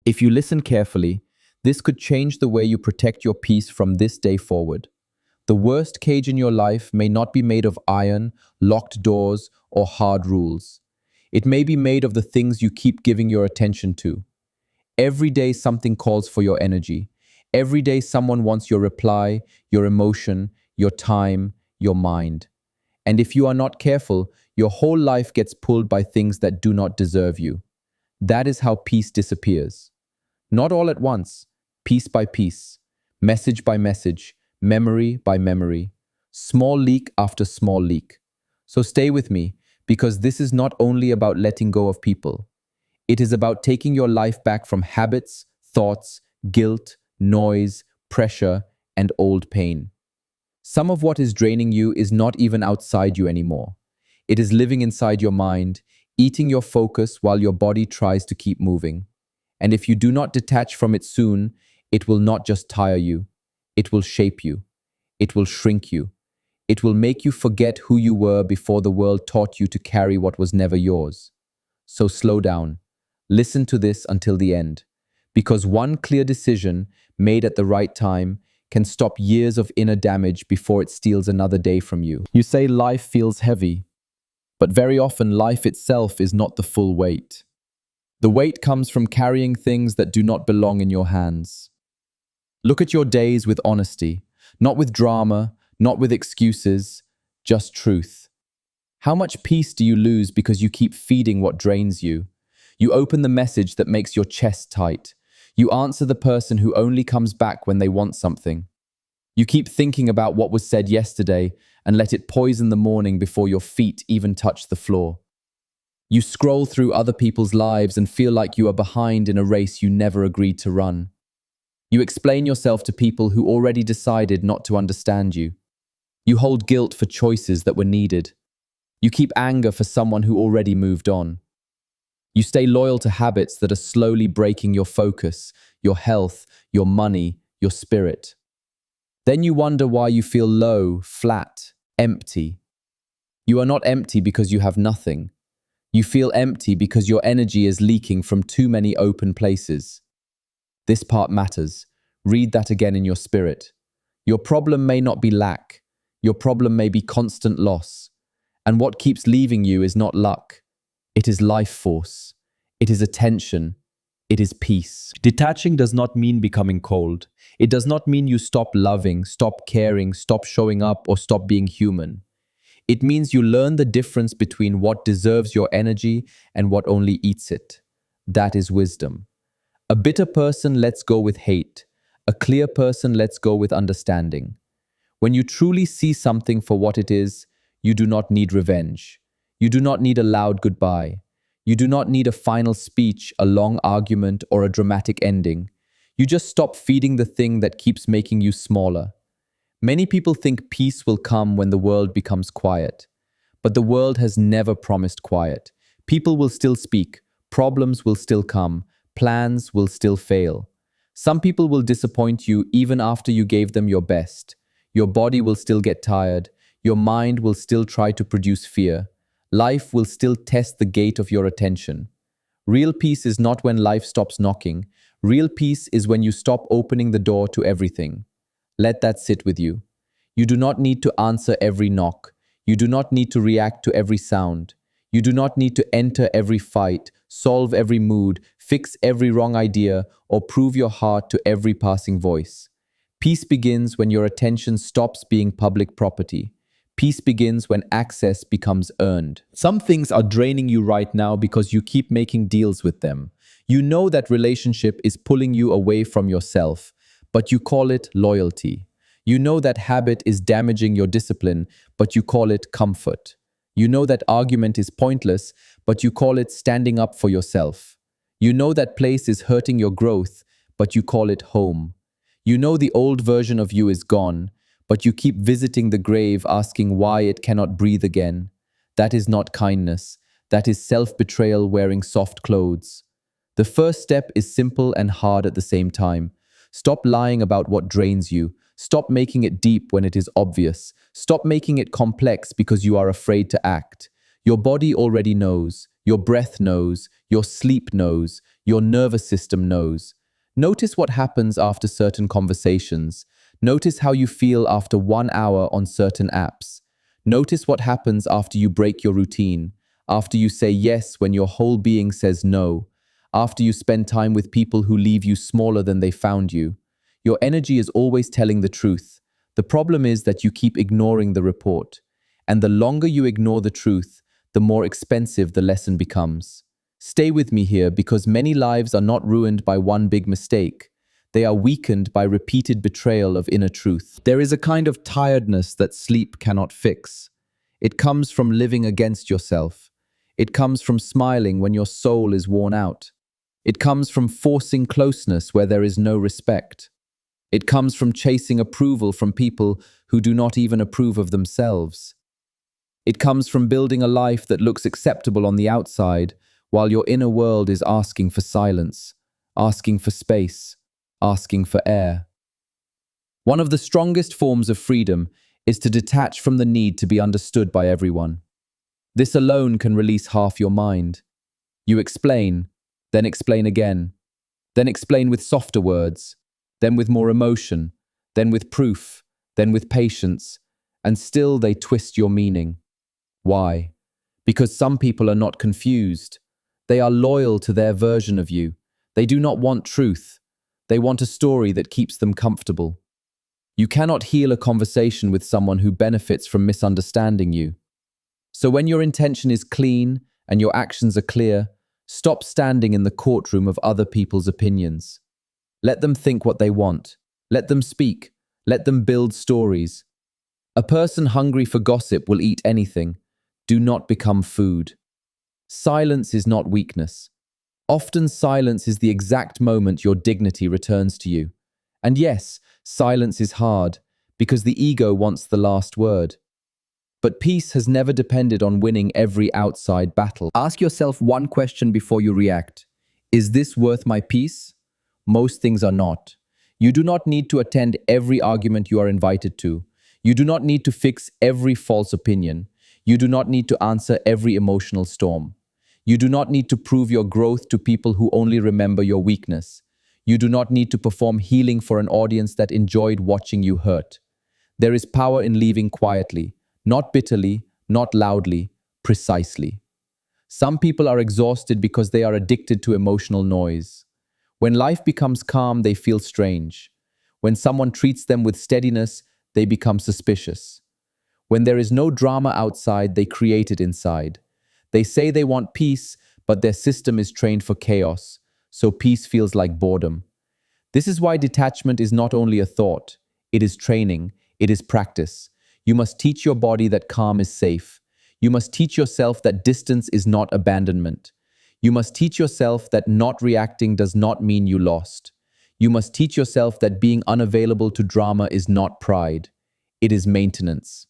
If you listen carefully, this could change the way you protect your peace from this day forward. The worst cage in your life may not be made of iron, locked doors, or hard rules. It may be made of the things you keep giving your attention to. Every day something calls for your energy. Every day someone wants your reply, your emotion, your time, your mind. And if you are not careful, your whole life gets pulled by things that do not deserve you. That is how peace disappears. Not all at once, piece by piece, message by message, memory by memory, small leak after small leak. So stay with me, because this is not only about letting go of people. It is about taking your life back from habits, thoughts, guilt, noise, pressure, and old pain. Some of what is draining you is not even outside you anymore. It is living inside your mind, eating your focus while your body tries to keep moving. And if you do not detach from it soon, it will not just tire you. It will shape you. It will shrink you. It will make you forget who you were before the world taught you to carry what was never yours. So slow down. Listen to this until the end. Because one clear decision made at the right time can stop years of inner damage before it steals another day from you. You say life feels heavy, but very often life itself is not the full weight. The weight comes from carrying things that do not belong in your hands. Look at your days with honesty, not with drama, not with excuses, just truth. How much peace do you lose because you keep feeding what drains you? You open the message that makes your chest tight. You answer the person who only comes back when they want something. You keep thinking about what was said yesterday and let it poison the morning before your feet even touch the floor. You scroll through other people's lives and feel like you are behind in a race you never agreed to run. You explain yourself to people who already decided not to understand you. You hold guilt for choices that were needed. You keep anger for someone who already moved on. You stay loyal to habits that are slowly breaking your focus, your health, your money, your spirit. Then you wonder why you feel low, flat, empty. You are not empty because you have nothing. You feel empty because your energy is leaking from too many open places. This part matters. Read that again in your spirit. Your problem may not be lack. Your problem may be constant loss. And what keeps leaving you is not luck. It is life force. It is attention. It is peace. Detaching does not mean becoming cold. It does not mean you stop loving, stop caring, stop showing up, or stop being human. It means you learn the difference between what deserves your energy and what only eats it. That is wisdom. A bitter person lets go with hate. A clear person lets go with understanding. When you truly see something for what it is, you do not need revenge. You do not need a loud goodbye. You do not need a final speech, a long argument, or a dramatic ending. You just stop feeding the thing that keeps making you smaller. Many people think peace will come when the world becomes quiet. But the world has never promised quiet. People will still speak. Problems will still come. Plans will still fail. Some people will disappoint you even after you gave them your best. Your body will still get tired. Your mind will still try to produce fear. Life will still test the gate of your attention. Real peace is not when life stops knocking. Real peace is when you stop opening the door to everything. Let that sit with you. You do not need to answer every knock. You do not need to react to every sound. You do not need to enter every fight, solve every mood, fix every wrong idea, or prove your heart to every passing voice. Peace begins when your attention stops being public property. Peace begins when access becomes earned. Some things are draining you right now because you keep making deals with them. You know that relationship is pulling you away from yourself, but you call it loyalty. You know that habit is damaging your discipline, but you call it comfort. You know that argument is pointless, but you call it standing up for yourself. You know that place is hurting your growth, but you call it home. You know the old version of you is gone, but you keep visiting the grave asking why it cannot breathe again. That is not kindness. That is self-betrayal wearing soft clothes. The first step is simple and hard at the same time. Stop lying about what drains you. Stop making it deep when it is obvious. Stop making it complex because you are afraid to act. Your body already knows. Your breath knows. Your sleep knows. Your nervous system knows. Notice what happens after certain conversations. Notice how you feel after 1 hour on certain apps. Notice what happens after you break your routine, after you say yes when your whole being says no, after you spend time with people who leave you smaller than they found you. Your energy is always telling the truth. The problem is that you keep ignoring the report. And the longer you ignore the truth, the more expensive the lesson becomes. Stay with me here because many lives are not ruined by one big mistake. They are weakened by repeated betrayal of inner truth. There is a kind of tiredness that sleep cannot fix. It comes from living against yourself. It comes from smiling when your soul is worn out. It comes from forcing closeness where there is no respect. It comes from chasing approval from people who do not even approve of themselves. It comes from building a life that looks acceptable on the outside, while your inner world is asking for silence, asking for space, asking for air. One of the strongest forms of freedom is to detach from the need to be understood by everyone. This alone can release half your mind. You explain, then explain again, then explain with softer words, then with more emotion, then with proof, then with patience, and still they twist your meaning. Why? Because some people are not confused. They are loyal to their version of you. They do not want truth. They want a story that keeps them comfortable. You cannot heal a conversation with someone who benefits from misunderstanding you. So when your intention is clean and your actions are clear, stop standing in the courtroom of other people's opinions. Let them think what they want. Let them speak. Let them build stories. A person hungry for gossip will eat anything. Do not become food. Silence is not weakness. Often silence is the exact moment your dignity returns to you. And yes, silence is hard, because the ego wants the last word. But peace has never depended on winning every outside battle. Ask yourself one question before you react. Is this worth my peace? Most things are not. You do not need to attend every argument you are invited to. You do not need to fix every false opinion. You do not need to answer every emotional storm. You do not need to prove your growth to people who only remember your weakness. You do not need to perform healing for an audience that enjoyed watching you hurt. There is power in leaving quietly, not bitterly, not loudly, precisely. Some people are exhausted because they are addicted to emotional noise. When life becomes calm, they feel strange. When someone treats them with steadiness, they become suspicious. When there is no drama outside, they create it inside. They say they want peace, but their system is trained for chaos, so peace feels like boredom. This is why detachment is not only a thought, it is training, it is practice. You must teach your body that calm is safe. You must teach yourself that distance is not abandonment. You must teach yourself that not reacting does not mean you lost. You must teach yourself that being unavailable to drama is not pride. It is maintenance.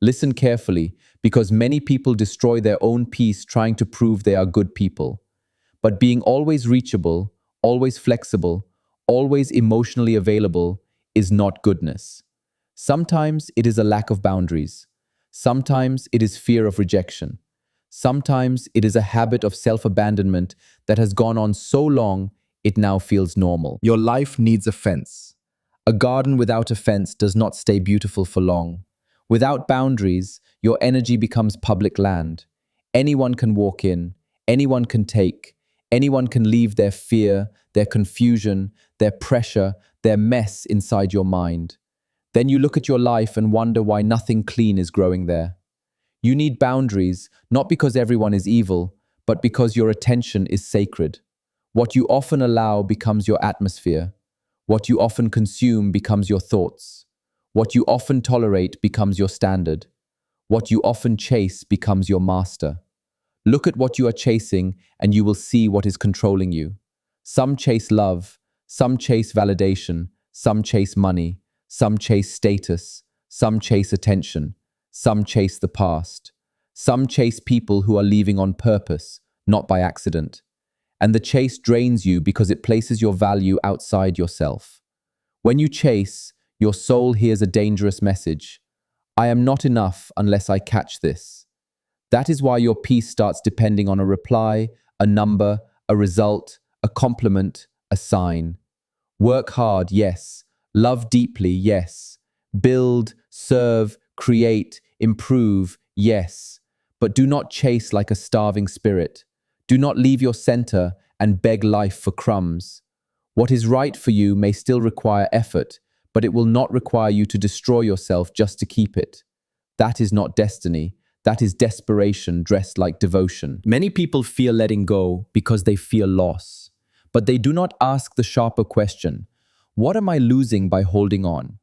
Listen carefully, because many people destroy their own peace trying to prove they are good people. But being always reachable, always flexible, always emotionally available is not goodness. Sometimes it is a lack of boundaries. Sometimes it is fear of rejection. Sometimes it is a habit of self-abandonment that has gone on so long it now feels normal. Your life needs a fence. A garden without a fence does not stay beautiful for long. Without boundaries, your energy becomes public land. Anyone can walk in, anyone can take, anyone can leave their fear, their confusion, their pressure, their mess inside your mind. Then you look at your life and wonder why nothing clean is growing there. You need boundaries, not because everyone is evil, but because your attention is sacred. What you often allow becomes your atmosphere. What you often consume becomes your thoughts. What you often tolerate becomes your standard. What you often chase becomes your master. Look at what you are chasing and you will see what is controlling you. Some chase love, some chase validation, some chase money, some chase status, some chase attention, some chase the past. Some chase people who are leaving on purpose, not by accident. And the chase drains you because it places your value outside yourself. When you chase, your soul hears a dangerous message. I am not enough unless I catch this. That is why your peace starts depending on a reply, a number, a result, a compliment, a sign. Work hard, yes. Love deeply, yes. Build, serve, create, improve, yes. But do not chase like a starving spirit. Do not leave your center and beg life for crumbs. What is right for you may still require effort, but it will not require you to destroy yourself just to keep it. That is not destiny. That is desperation dressed like devotion. Many people fear letting go because they fear loss. But they do not ask the sharper question, what am I losing by holding on?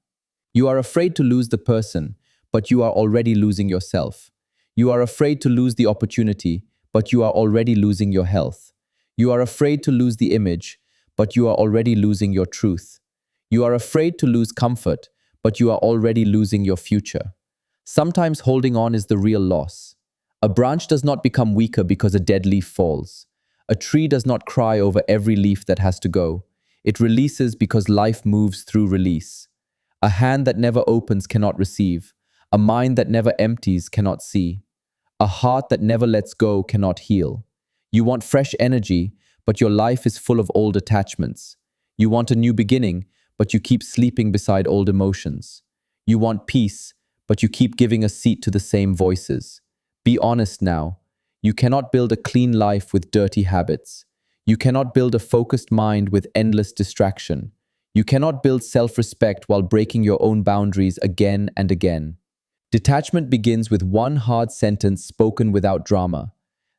You are afraid to lose the person, but you are already losing yourself. You are afraid to lose the opportunity, but you are already losing your health. You are afraid to lose the image, but you are already losing your truth. You are afraid to lose comfort, but you are already losing your future. Sometimes holding on is the real loss. A branch does not become weaker because a dead leaf falls. A tree does not cry over every leaf that has to go. It releases because life moves through release. A hand that never opens cannot receive. A mind that never empties cannot see. A heart that never lets go cannot heal. You want fresh energy, but your life is full of old attachments. You want a new beginning, but you keep sleeping beside old emotions. You want peace, but you keep giving a seat to the same voices. Be honest now. You cannot build a clean life with dirty habits. You cannot build a focused mind with endless distraction. You cannot build self-respect while breaking your own boundaries again and again. Detachment begins with one hard sentence spoken without drama.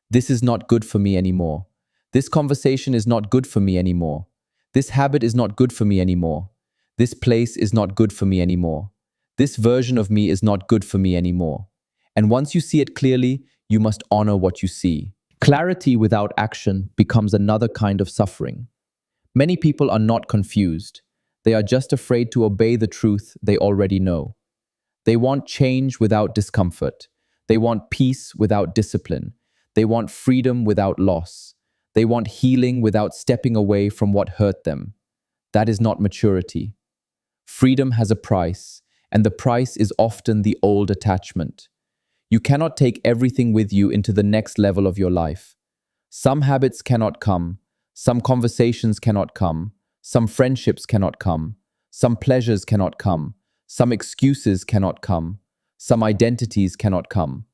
This is not good for me anymore. This conversation is not good for me anymore. This habit is not good for me anymore. This place is not good for me anymore. This version of me is not good for me anymore. And once you see it clearly, you must honor what you see. Clarity without action becomes another kind of suffering. Many people are not confused. They are just afraid to obey the truth they already know. They want change without discomfort. They want peace without discipline. They want freedom without loss. They want healing without stepping away from what hurt them. That is not maturity. Freedom has a price, and the price is often the old attachment. You cannot take everything with you into the next level of your life. Some habits cannot come. Some conversations cannot come. Some friendships cannot come. Some pleasures cannot come. Some excuses cannot come. Some identities cannot come.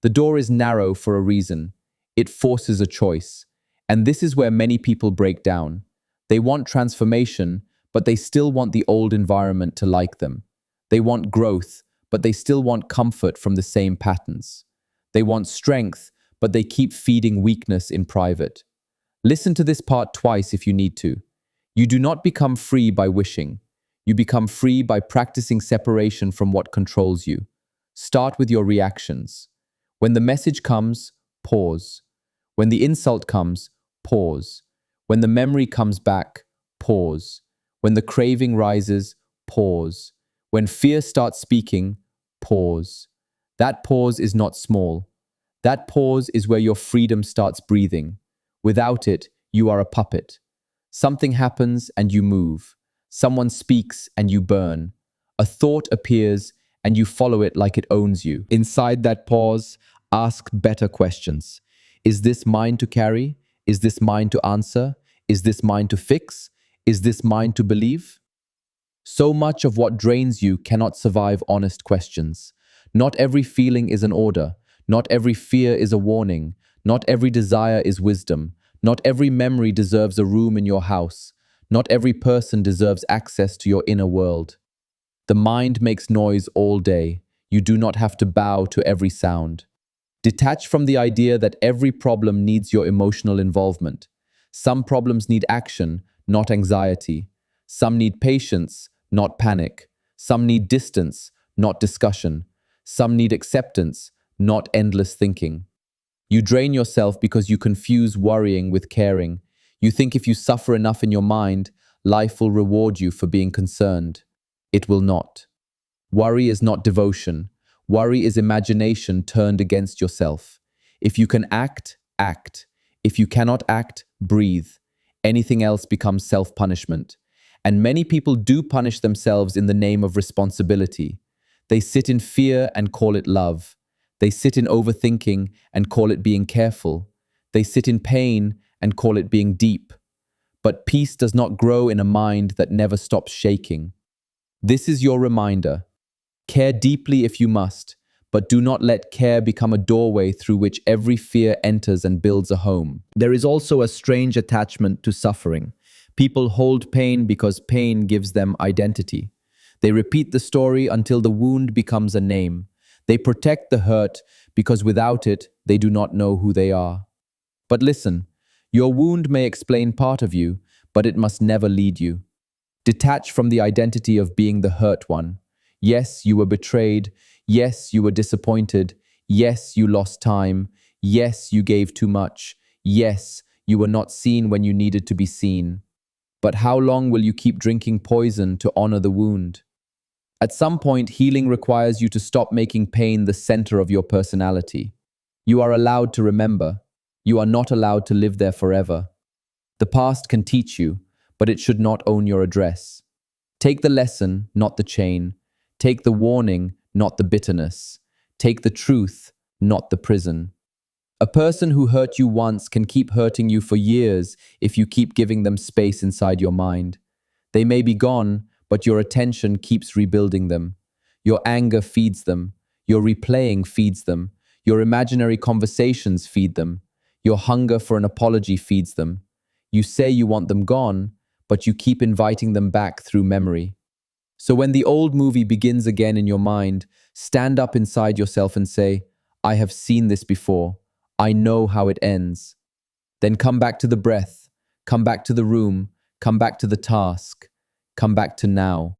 The door is narrow for a reason. It forces a choice. And this is where many people break down. They want transformation, but they still want the old environment to like them. They want growth, but they still want comfort from the same patterns. They want strength, but they keep feeding weakness in private. Listen to this part twice if you need to. You do not become free by wishing. You become free by practicing separation from what controls you. Start with your reactions. When the message comes, pause. When the insult comes, pause. When the memory comes back, pause. When the craving rises, pause. When fear starts speaking, pause. That pause is not small. That pause is where your freedom starts breathing. Without it, you are a puppet. Something happens and you move. Someone speaks and you burn. A thought appears and you follow it like it owns you. Inside that pause, ask better questions. Is this mine to carry? Is this mine to answer? Is this mine to fix? Is this mine to believe? So much of what drains you cannot survive honest questions. Not every feeling is an order. Not every fear is a warning. Not every desire is wisdom. Not every memory deserves a room in your house. Not every person deserves access to your inner world. The mind makes noise all day. You do not have to bow to every sound. Detach from the idea that every problem needs your emotional involvement. Some problems need action, not anxiety. Some need patience, not panic. Some need distance, not discussion. Some need acceptance, not endless thinking. You drain yourself because you confuse worrying with caring. You think if you suffer enough in your mind, life will reward you for being concerned. It will not. Worry is not devotion. Worry is imagination turned against yourself. If you can act, act. If you cannot act, breathe. Anything else becomes self-punishment. And many people do punish themselves in the name of responsibility. They sit in fear and call it love. They sit in overthinking and call it being careful. They sit in pain and call it being deep. But peace does not grow in a mind that never stops shaking. This is your reminder. Care deeply if you must, but do not let care become a doorway through which every fear enters and builds a home. There is also a strange attachment to suffering. People hold pain because pain gives them identity. They repeat the story until the wound becomes a name. They protect the hurt because without it, they do not know who they are. But listen, your wound may explain part of you, but it must never lead you. Detach from the identity of being the hurt one. Yes, you were betrayed. Yes, you were disappointed. Yes, you lost time. Yes, you gave too much. Yes, you were not seen when you needed to be seen. But how long will you keep drinking poison to honor the wound? At some point, healing requires you to stop making pain the center of your personality. You are allowed to remember. You are not allowed to live there forever. The past can teach you, but it should not own your address. Take the lesson, not the chain. Take the warning, not the bitterness. Take the truth, not the prison. A person who hurt you once can keep hurting you for years if you keep giving them space inside your mind. They may be gone, but your attention keeps rebuilding them. Your anger feeds them. Your replaying feeds them. Your imaginary conversations feed them. Your hunger for an apology feeds them. You say you want them gone, but you keep inviting them back through memory. So when the old movie begins again in your mind, stand up inside yourself and say, I have seen this before. I know how it ends. Then come back to the breath, come back to the room, come back to the task, come back to now.